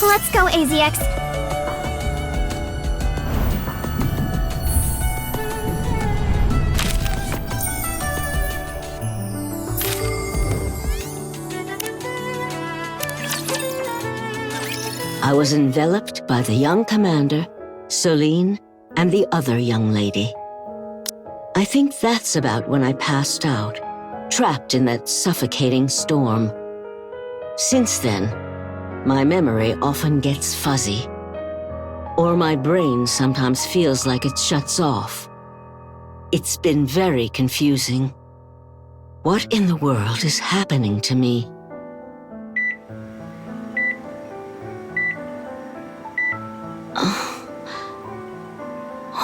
Let's go, AZX. I was enveloped by the young commander, Celine, and the other young lady. I think that's about when I passed out, trapped in that suffocating storm. Since then, my memory often gets fuzzy, or my brain sometimes feels like it shuts off. It's been very confusing. What in the world is happening to me?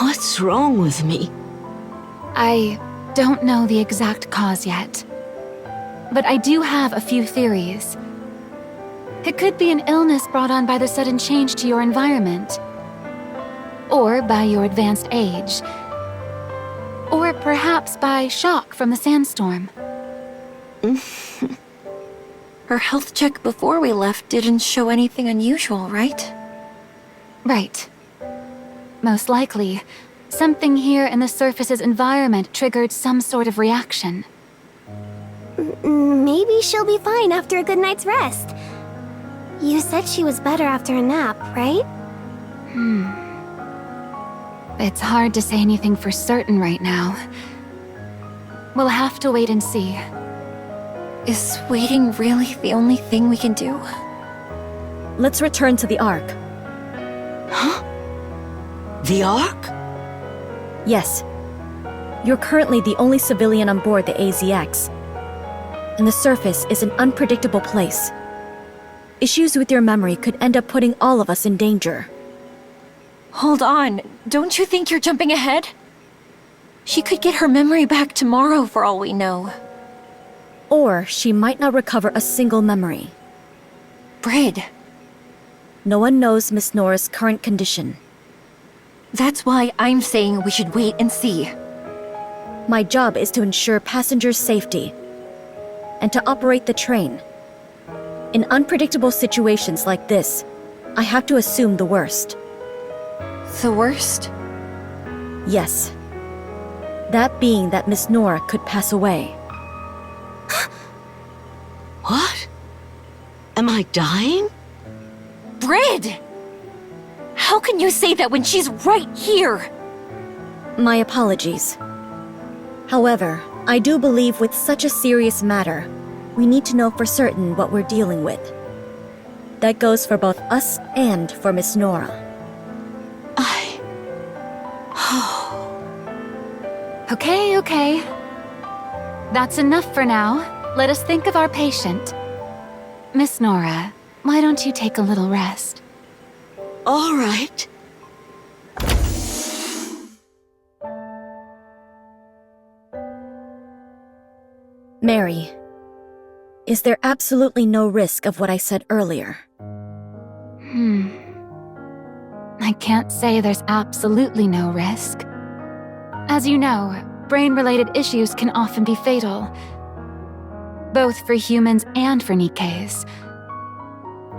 What's wrong with me? I don't know the exact cause yet, but I do have a few theories. It could be an illness brought on by the sudden change to your environment, or by your advanced age, or perhaps by shock from the sandstorm. Her health check before we left didn't show anything unusual, right? Right. Most likely, something here in the surface's environment triggered some sort of reaction. Maybe she'll be fine after a good night's rest. You said she was better after a nap, right? It's hard to say anything for certain right now. We'll have to wait and see. Is waiting really the only thing we can do? Let's return to the Ark. Huh? The Ark? Yes. You're currently the only civilian on board the AZX. And the surface is an unpredictable place. Issues with your memory could end up putting all of us in danger. Hold on, don't you think you're jumping ahead? She could get her memory back tomorrow for all we know. Or she might not recover a single memory. Brid. No one knows Miss Nora's current condition. That's why I'm saying we should wait and see. My job is to ensure passengers' safety and to operate the train. In unpredictable situations like this, I have to assume the worst. The worst? Yes. That being that Miss Nora could pass away. What? Am I dying? Brid! How can you say that when she's right here? My apologies. However, I do believe with such a serious matter, we need to know for certain what we're dealing with. That goes for both us and for Miss Nora. Okay. That's enough for now. Let us think of our patient. Miss Nora, why don't you take a little rest? All right. Mary, is there absolutely no risk of what I said earlier? I can't say there's absolutely no risk. As you know, brain-related issues can often be fatal, both for humans and for NIKKEs.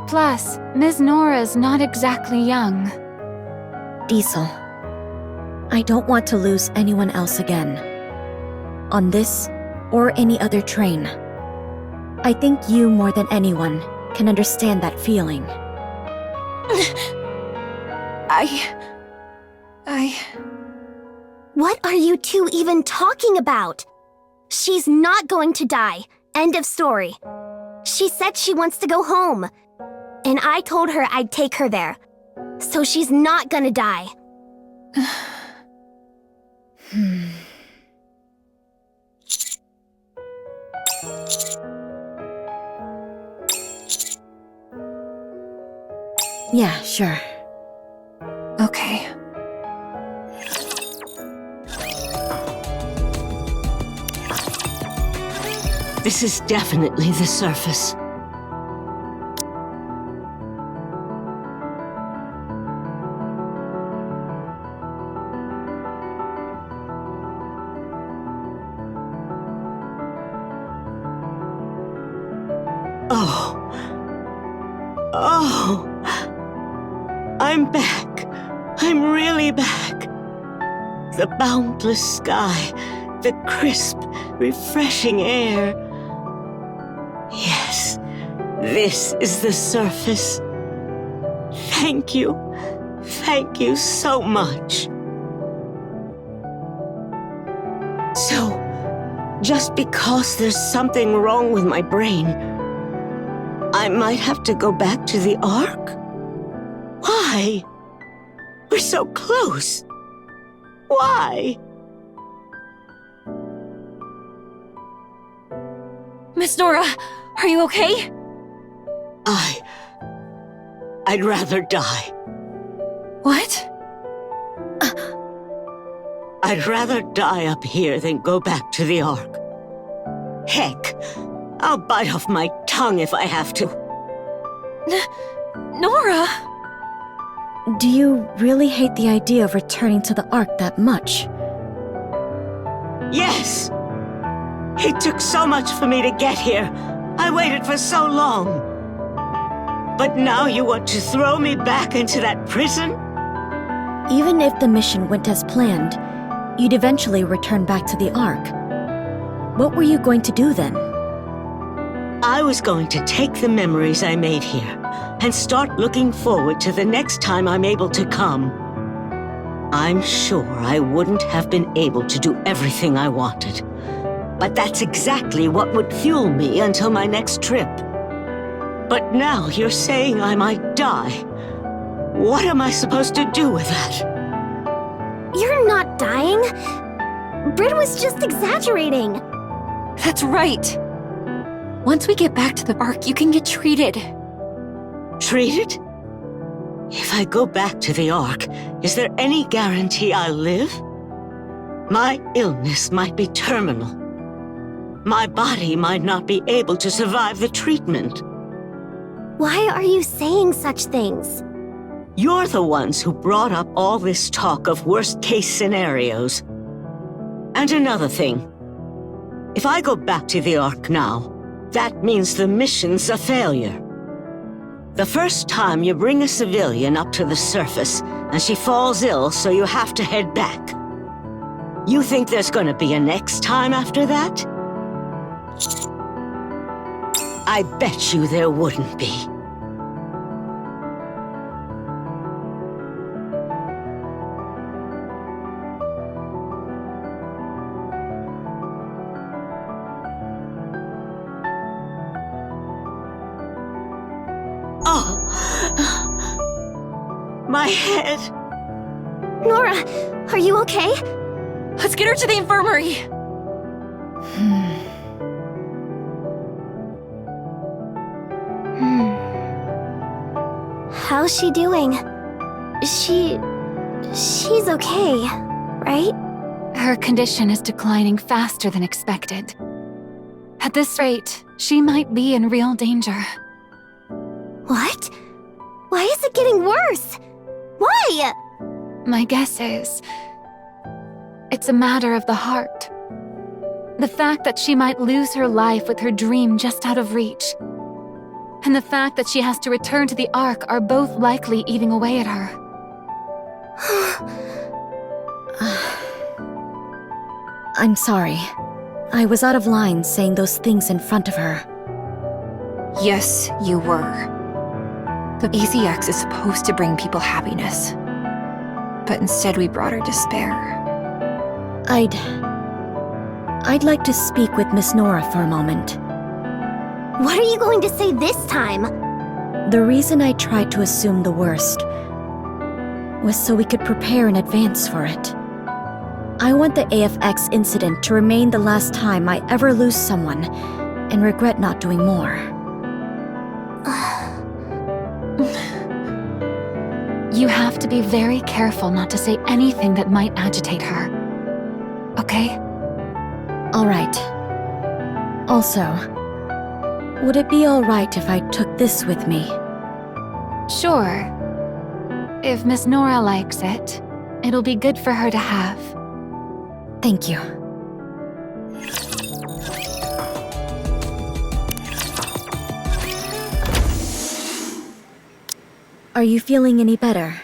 Plus, Ms. Nora's not exactly young. Diesel, I don't want to lose anyone else again. On this, or any other train. I think you, more than anyone, can understand that feeling. What are you two even talking about? She's not going to die. End of story. She said she wants to go home. And I told her I'd take her there. So she's not gonna die. Yeah, sure. Okay. This is definitely the surface. Oh. Oh. I'm back. I'm really back. The boundless sky, the crisp, refreshing air. Yes, this is the surface. Thank you. Thank you so much. So, just because there's something wrong with my brain, I might have to go back to the Ark? Why? We're so close. Why? Miss Nora, are you okay? I'd rather die. What? I'd rather die up here than go back to the Ark. Heck, I'll bite off my tongue if I have to. Nora! Do you really hate the idea of returning to the Ark that much? Yes! It took so much for me to get here. I waited for so long. But now you want to throw me back into that prison? Even if the mission went as planned, you'd eventually return back to the Ark. What were you going to do then? I was going to take the memories I made here and start looking forward to the next time I'm able to come. I'm sure I wouldn't have been able to do everything I wanted, but that's exactly what would fuel me until my next trip. But now you're saying I might die. What am I supposed to do with that? You're not dying. Britt was just exaggerating. That's right. Once we get back to the Ark, you can get treated. Treated? If I go back to the Ark, is there any guarantee I'll live? My illness might be terminal. My body might not be able to survive the treatment. Why are you saying such things? You're the ones who brought up all this talk of worst-case scenarios. And another thing. If I go back to the Ark now, that means the mission's a failure. The first time you bring a civilian up to the surface, and she falls ill, so you have to head back. You think there's gonna be a next time after that? I bet you there wouldn't be. Oh! My head! Nora, are you okay? Let's get her to the infirmary! How's she doing? She's okay, right? Her condition is declining faster than expected. At this rate, she might be in real danger. What? Why is it getting worse? Why? My guess is, it's a matter of the heart. The fact that she might lose her life with her dream just out of reach, and the fact that she has to return to the Ark are both likely eating away at her. I'm sorry. I was out of line saying those things in front of her. Yes, you were. The ECX is supposed to bring people happiness. But instead we brought her despair. I'd like to speak with Miss Nora for a moment. What are you going to say this time? The reason I tried to assume the worst was so we could prepare in advance for it. I want the AFX incident to remain the last time I ever lose someone and regret not doing more. You have to be very careful not to say anything that might agitate her. Okay? All right. Also, would it be all right if I took this with me? Sure. If Miss Nora likes it, it'll be good for her to have. Thank you. Are you feeling any better?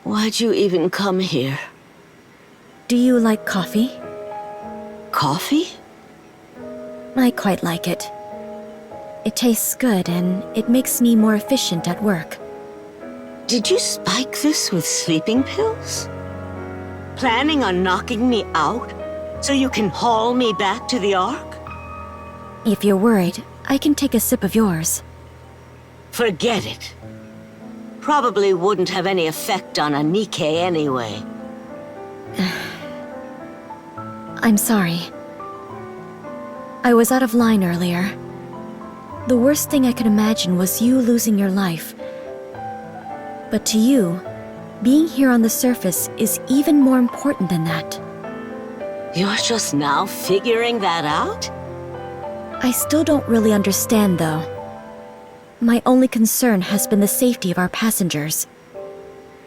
Why'd you even come here? Do you like coffee? Coffee? I quite like it. It tastes good and it makes me more efficient at work. Did you spike this with sleeping pills? Planning on knocking me out so you can haul me back to the Ark? If you're worried, I can take a sip of yours. Forget it. Probably wouldn't have any effect on a NIKKE anyway. I'm sorry. I was out of line earlier. The worst thing I could imagine was you losing your life. But to you, being here on the surface is even more important than that. You're just now figuring that out? I still don't really understand, though. My only concern has been the safety of our passengers.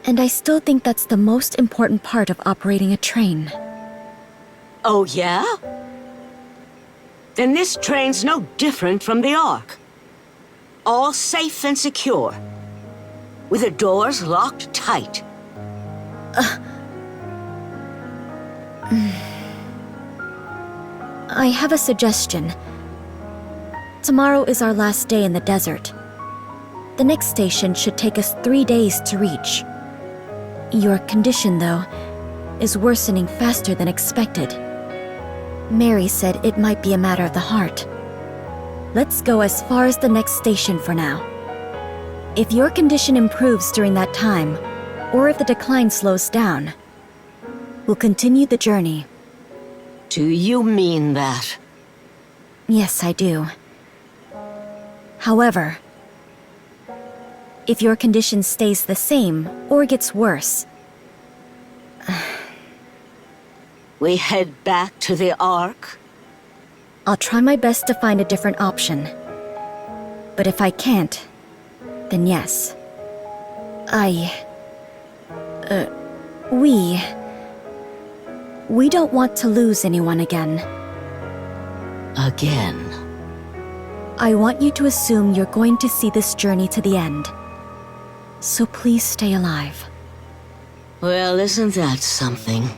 And I still think that's the most important part of operating a train. Oh, yeah? Then this train's no different from the Ark. All safe and secure. With the doors locked tight. I have a suggestion. Tomorrow is our last day in the desert. The next station should take us 3 days to reach. Your condition, though, is worsening faster than expected. Mary said it might be a matter of the heart. Let's go as far as the next station for now. If your condition improves during that time, or if the decline slows down, we'll continue the journey. Do you mean that? Yes, I do. However, if your condition stays the same or gets worse, We head back to the Ark? I'll try my best to find a different option. But if I can't, then yes. We don't want to lose anyone again. Again? I want you to assume you're going to see this journey to the end. So please stay alive. Well, isn't that something?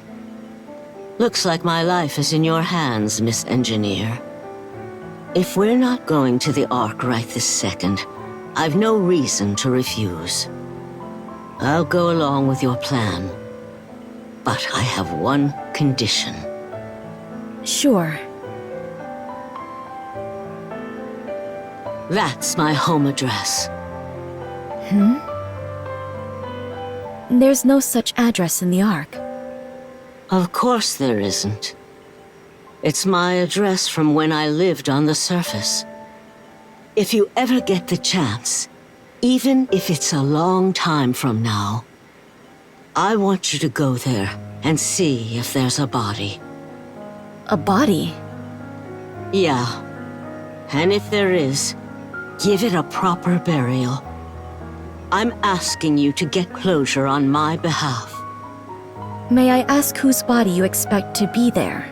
Looks like my life is in your hands, Miss Engineer. If we're not going to the Ark right this second, I've no reason to refuse. I'll go along with your plan. But I have one condition. Sure. That's my home address. There's no such address in the Ark. Of course there isn't. It's my address from when I lived on the surface. If you ever get the chance, even if it's a long time from now, I want you to go there and see if there's a body. A body? Yeah. And if there is, give it a proper burial. I'm asking you to get closure on my behalf. May I ask whose body you expect to be there?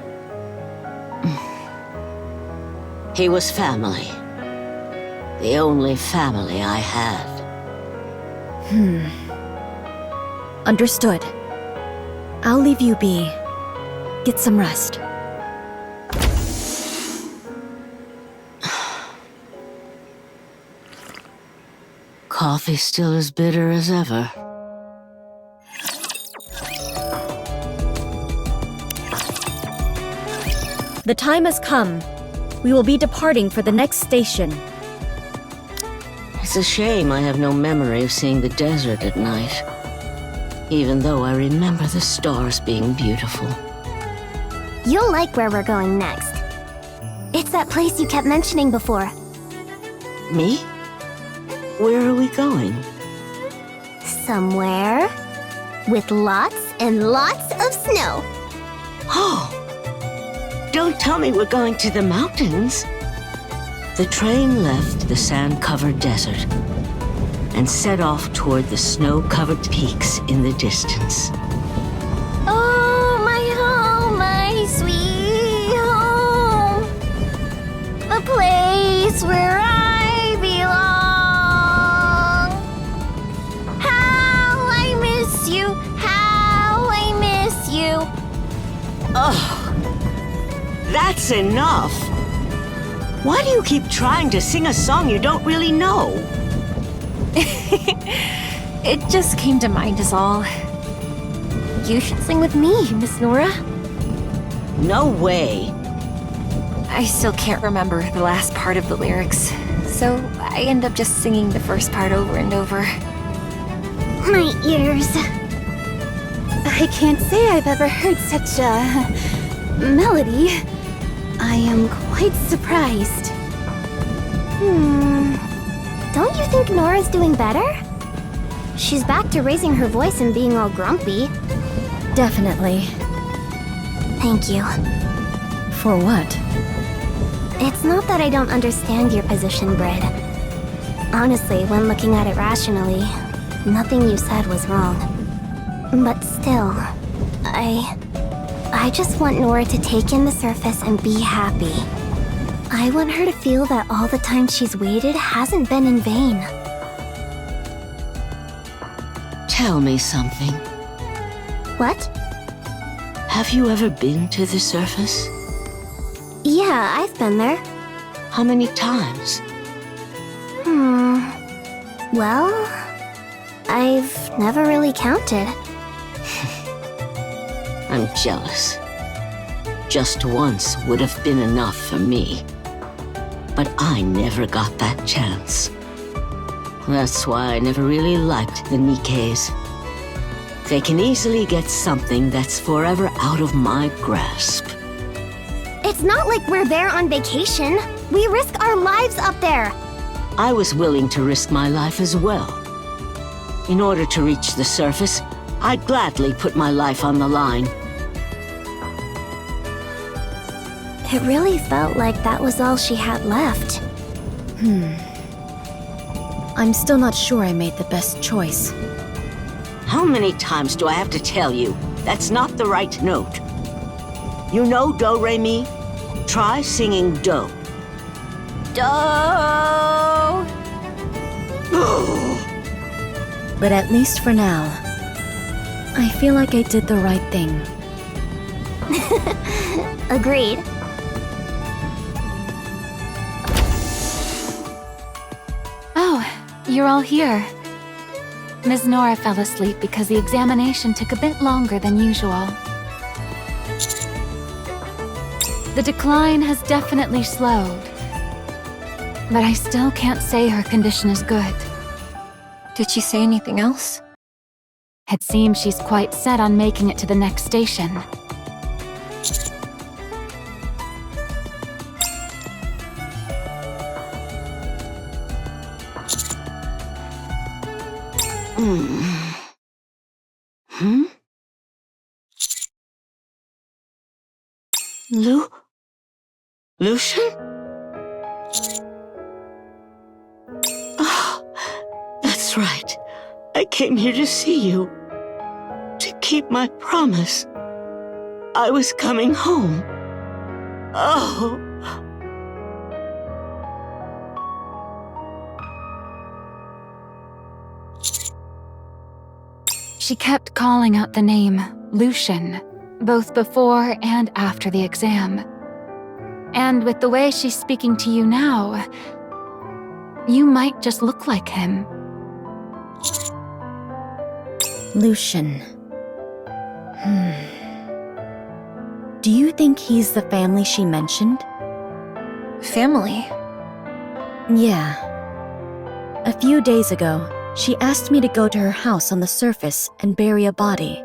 He was family. The only family I had. Understood. I'll leave you be. Get some rest. Coffee still as bitter as ever. The time has come. We will be departing for the next station. It's a shame I have no memory of seeing the desert at night. Even though I remember the stars being beautiful. You'll like where we're going next. It's that place you kept mentioning before. Me? Where are we going? Somewhere with lots and lots of snow. Oh! Don't tell me we're going to the mountains. The train left the sand-covered desert and set off toward the snow-covered peaks in the distance. Oh, my home, my sweet home. The place where I belong. That's enough! Why do you keep trying to sing a song you don't really know? It just came to mind is all. You should sing with me, Miss Nora. No way. I still can't remember the last part of the lyrics, so I end up just singing the first part over and over. My ears. I can't say I've ever heard such a melody. I am quite surprised. Don't you think Nora's doing better? She's back to raising her voice and being all grumpy. Definitely. Thank you. For what? It's not that I don't understand your position, Brid. Honestly, when looking at it rationally, nothing you said was wrong. But still, I just want Nora to take in the surface and be happy. I want her to feel that all the time she's waited hasn't been in vain. Tell me something. What? Have you ever been to the surface? Yeah, I've been there. How many times? Well, I've never really counted. I'm jealous. Just once would have been enough for me. But I never got that chance. That's why I never really liked the NIKKEs. They can easily get something that's forever out of my grasp. It's not like we're there on vacation. We risk our lives up there. I was willing to risk my life as well. In order to reach the surface, I'd gladly put my life on the line. It really felt like that was all she had left. I'm still not sure I made the best choice. How many times do I have to tell you that's not the right note? You know do, re, mi? Try singing do. Do! But at least for now, I feel like I did the right thing. Agreed. Oh, you're all here. Ms. Nora fell asleep because the examination took a bit longer than usual. The decline has definitely slowed, but I still can't say her condition is good. Did she say anything else? It seems she's quite set on making it to the next station. Lucian? Oh, that's right. I came here to see you. To keep my promise. I was coming home. Oh. She kept calling out the name Lucian, both before and after the exam. And with the way she's speaking to you now, you might just look like him. Lucian. Do you think he's the family she mentioned? Family? Yeah. A few days ago, she asked me to go to her house on the surface and bury a body.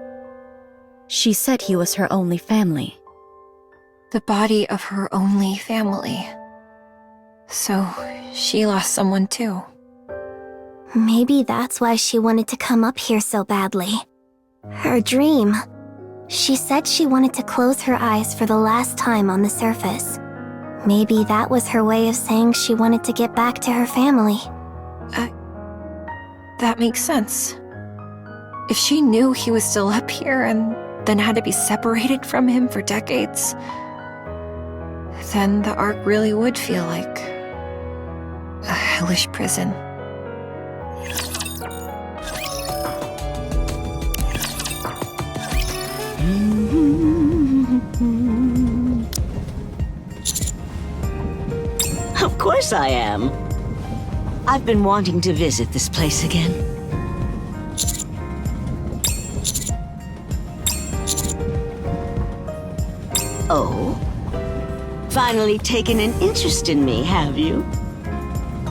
She said he was her only family. The body of her only family. So, she lost someone too. Maybe that's why she wanted to come up here so badly. Her dream. She said she wanted to close her eyes for the last time on the surface. Maybe that was her way of saying she wanted to get back to her family. That makes sense. If she knew he was still up here and then had to be separated from him for decades, then the Ark really would feel like a hellish prison. course I am. I've been wanting to visit this place again. Oh? Finally taken an interest in me, have you?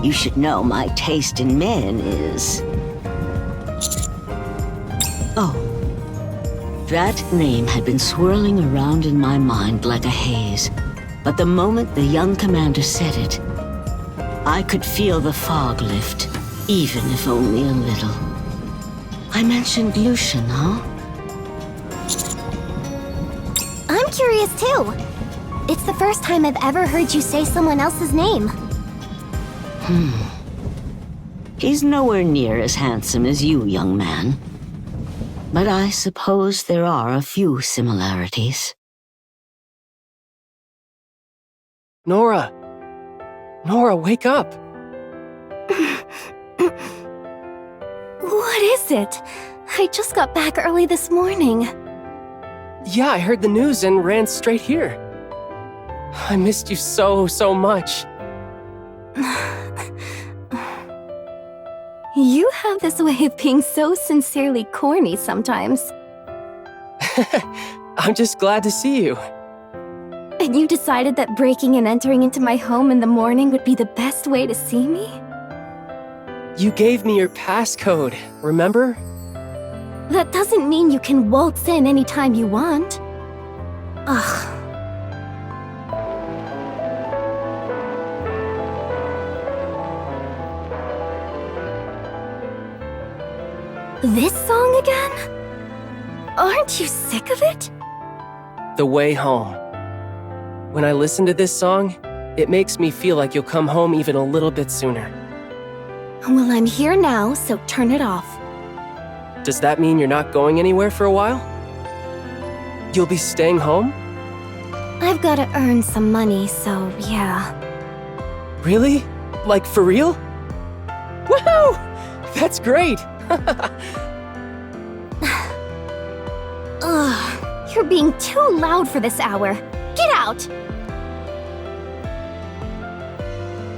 You should know my taste in men is... Oh. That name had been swirling around in my mind like a haze. But the moment the young commander said it, I could feel the fog lift, even if only a little. I mentioned Lucian, huh? I'm curious too. It's the first time I've ever heard you say someone else's name. He's nowhere near as handsome as you, young man. But I suppose there are a few similarities. Nora! Nora, wake up! What is it? I just got back early this morning. Yeah, I heard the news and ran straight here. I missed you so much. You have this way of being so sincerely corny sometimes. I'm just glad to see you. And you decided that breaking and entering into my home in the morning would be the best way to see me? You gave me your passcode, remember? That doesn't mean you can waltz in anytime you want. Ugh. This song again? Aren't you sick of it? The Way Home. When I listen to this song, it makes me feel like you'll come home even a little bit sooner. Well, I'm here now, so turn it off. Does that mean you're not going anywhere for a while? You'll be staying home? I've gotta earn some money, so yeah. Really? Like for real? Woohoo! That's great! Ugh, you're being too loud for this hour. Get out!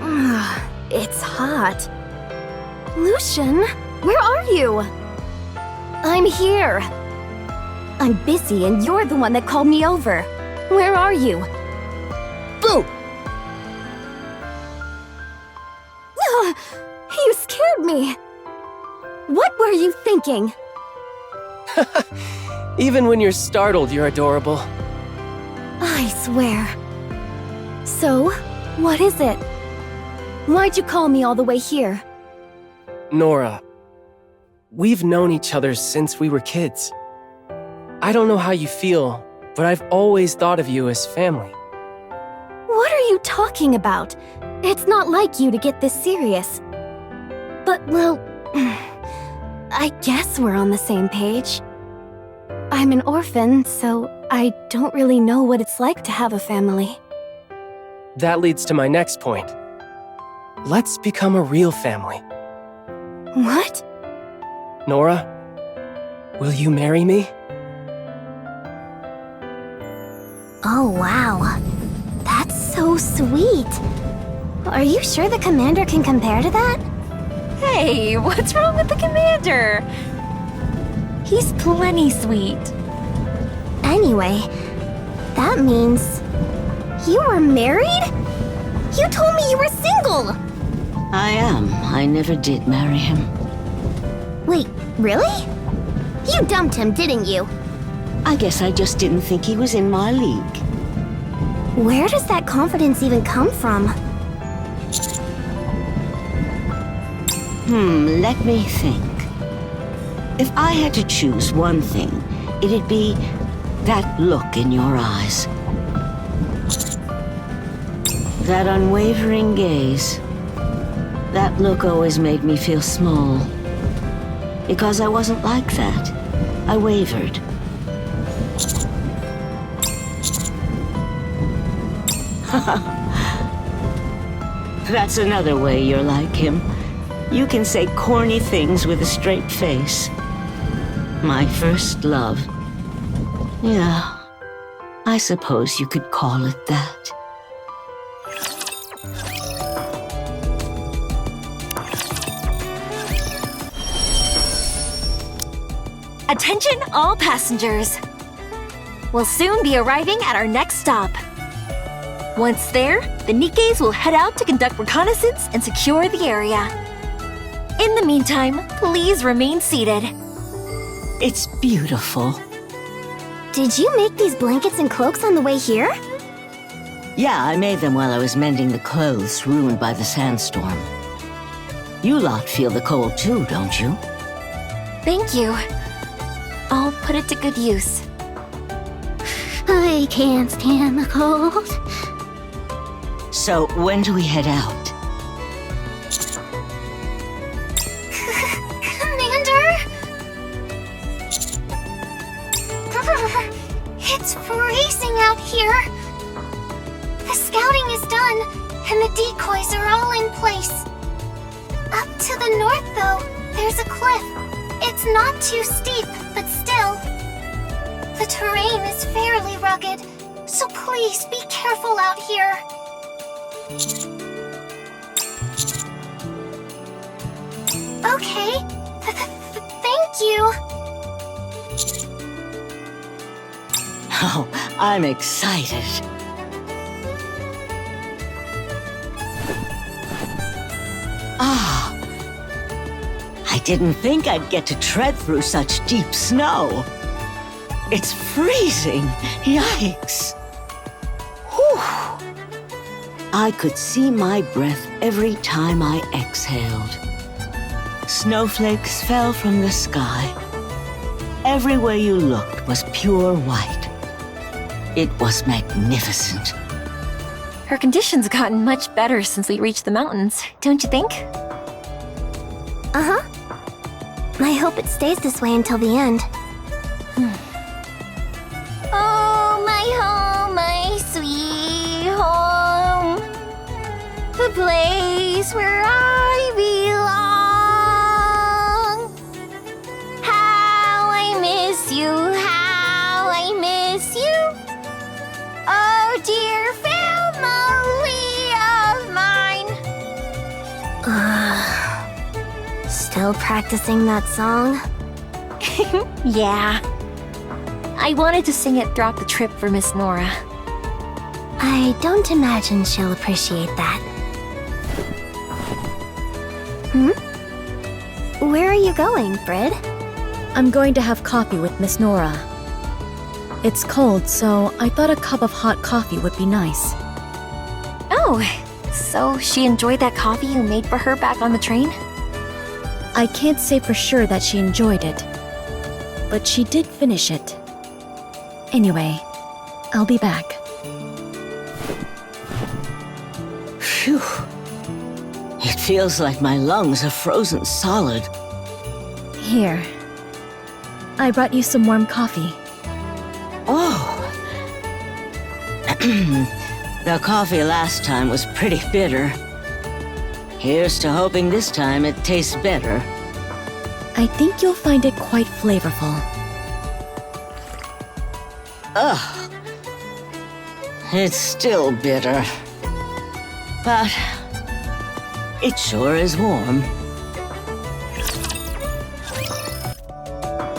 Ugh, it's hot. Lucian, where are you? I'm here. I'm busy and you're the one that called me over. Where are you? Boo! Ugh, you scared me. What were you thinking? Even when you're startled, you're adorable. I swear. So, what is it? Why'd you call me all the way here? Nora, we've known each other since we were kids. I don't know how you feel, but I've always thought of you as family. What are you talking about? It's not like you to get this serious. But, well, I guess we're on the same page. I'm an orphan, so I don't really know what it's like to have a family. That leads to my next point. Let's become a real family. What? Nora, will you marry me? Oh, wow. That's so sweet. Are you sure the commander can compare to that? Hey, what's wrong with the commander? He's plenty sweet. Anyway, that means... you were married? You told me you were single! I am. I never did marry him. Wait, really? You dumped him, didn't you? I guess I just didn't think he was in my league. Where does that confidence even come from? Let me think. If I had to choose one thing, it'd be that look in your eyes. That unwavering gaze. That look always made me feel small. Because I wasn't like that. I wavered. That's another way you're like him. You can say corny things with a straight face. My first love. Yeah, I suppose you could call it that. Attention all passengers. We'll soon be arriving at our next stop. Once there, the Nikkes will head out to conduct reconnaissance and secure the area. In the meantime, please remain seated. It's beautiful. Did you make these blankets and cloaks on the way here? Yeah, I made them while I was mending the clothes ruined by the sandstorm. You lot feel the cold too, don't you? Thank you. I'll put it to good use. I can't stand the cold. So, when do we head out? Commander? It's freezing out here. The scouting is done, and the decoys are all in place. Up to the north, though, there's a cliff. It's not too steep, but still. The terrain is fairly rugged, so please be careful out here. Okay. Thank you. Oh, I'm excited. Ah. I didn't think I'd get to tread through such deep snow. It's freezing. Yikes. Whew. I could see my breath every time I exhaled. Snowflakes fell from the sky. Everywhere you looked was pure white. It was magnificent. Her condition's gotten much better since we reached the mountains, don't you think? Uh-huh. I hope it stays this way until the end. Oh, my home, my sweet home. The place where I belong. How I miss you, how I miss you. Oh, dear family of mine. Still practicing that song? Yeah. I wanted to sing it throughout the trip for Miss Nora. I don't imagine she'll appreciate that. Where are you going, Fred? I'm going to have coffee with Miss Nora. It's cold, so I thought a cup of hot coffee would be nice. Oh, so she enjoyed that coffee you made for her back on the train? I can't say for sure that she enjoyed it, but she did finish it. Anyway, I'll be back. Phew. It feels like my lungs are frozen solid. Here. I brought you some warm coffee. Oh. The coffee last time was pretty bitter. Here's to hoping this time it tastes better. I think you'll find it quite flavorful. Ugh. It's still bitter. But it sure is warm.